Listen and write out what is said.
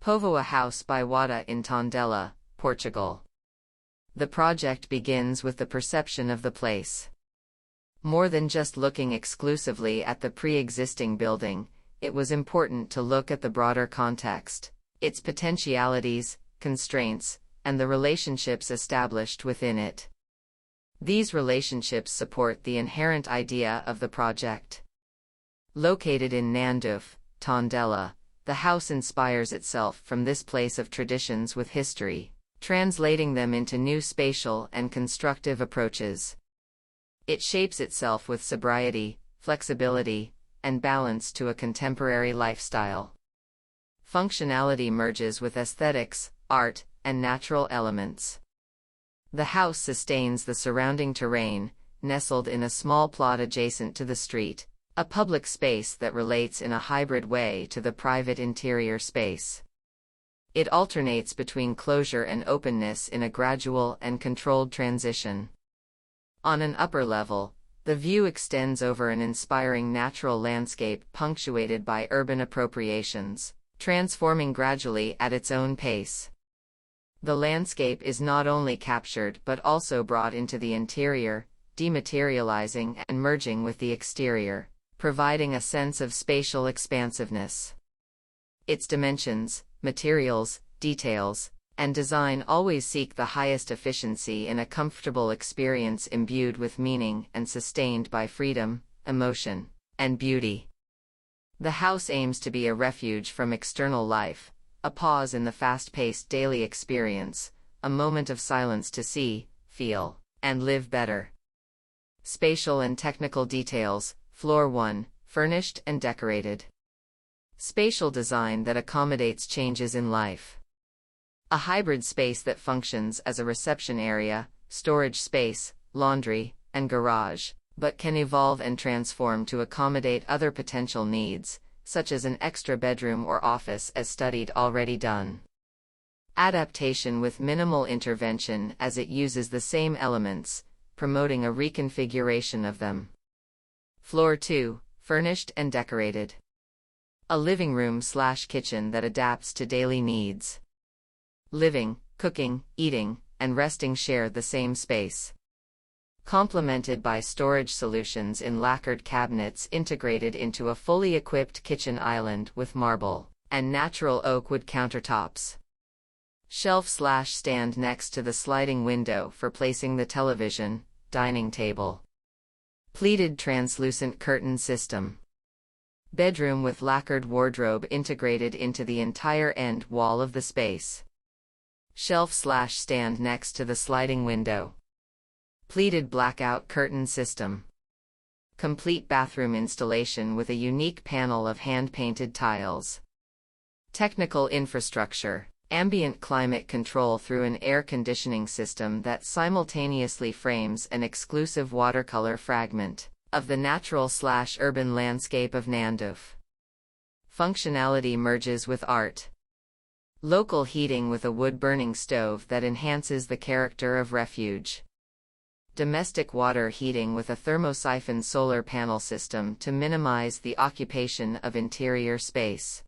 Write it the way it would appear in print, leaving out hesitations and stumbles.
Póvoa house by WAATAA in Tondela, Portugal. The project begins with the perception of the place. More than just looking exclusively at the pre-existing building, it was important to look at the broader context, its potentialities, constraints, and the relationships established within it. These relationships support the inherent idea of the project. Located in Nandufe, Tondela, the house inspires itself from this place of traditions with history, translating them into new spatial and constructive approaches. It shapes itself with sobriety, flexibility, and balance to a contemporary lifestyle. Functionality merges with aesthetics, art, and natural elements. The house sustains the surrounding terrain, nestled in a small plot adjacent to the street, a public space that relates in a hybrid way to the private interior space. It alternates between closure and openness in a gradual and controlled transition. On an upper level, the view extends over an inspiring natural landscape punctuated by urban appropriations, transforming gradually at its own pace. The landscape is not only captured but also brought into the interior, dematerializing and merging with the exterior, providing a sense of spatial expansiveness. Its dimensions, materials, details, and design always seek the highest efficiency in a comfortable experience imbued with meaning and sustained by freedom, emotion, and beauty. The house aims to be a refuge from external life, a pause in the fast-paced daily experience, a moment of silence to see, feel, and live better. Spatial and technical details. Floor 1, furnished and decorated. Spatial design that accommodates changes in life. A hybrid space that functions as a reception area, storage space, laundry, and garage, but can evolve and transform to accommodate other potential needs, such as an extra bedroom or office as studied already done. Adaptation with minimal intervention as it uses the same elements, promoting a reconfiguration of them. Floor 2, furnished and decorated. A living room/kitchen that adapts to daily needs. Living, cooking, eating, and resting share the same space. Complemented by storage solutions in lacquered cabinets integrated into a fully equipped kitchen island with marble and natural oak wood countertops. Shelf/stand next to the sliding window for placing the television, dining table. Pleated translucent curtain system. Bedroom with lacquered wardrobe integrated into the entire end wall of the space. Shelf/stand next to the sliding window. Pleated blackout curtain system. Complete bathroom installation with a unique panel of hand-painted tiles. Technical infrastructure. Ambient climate control through an air conditioning system that simultaneously frames an exclusive watercolor fragment of the natural/urban landscape of Nandufe. Functionality merges with art. Local heating with a wood-burning stove that enhances the character of refuge. Domestic water heating with a thermosiphon solar panel system to minimize the occupation of interior space.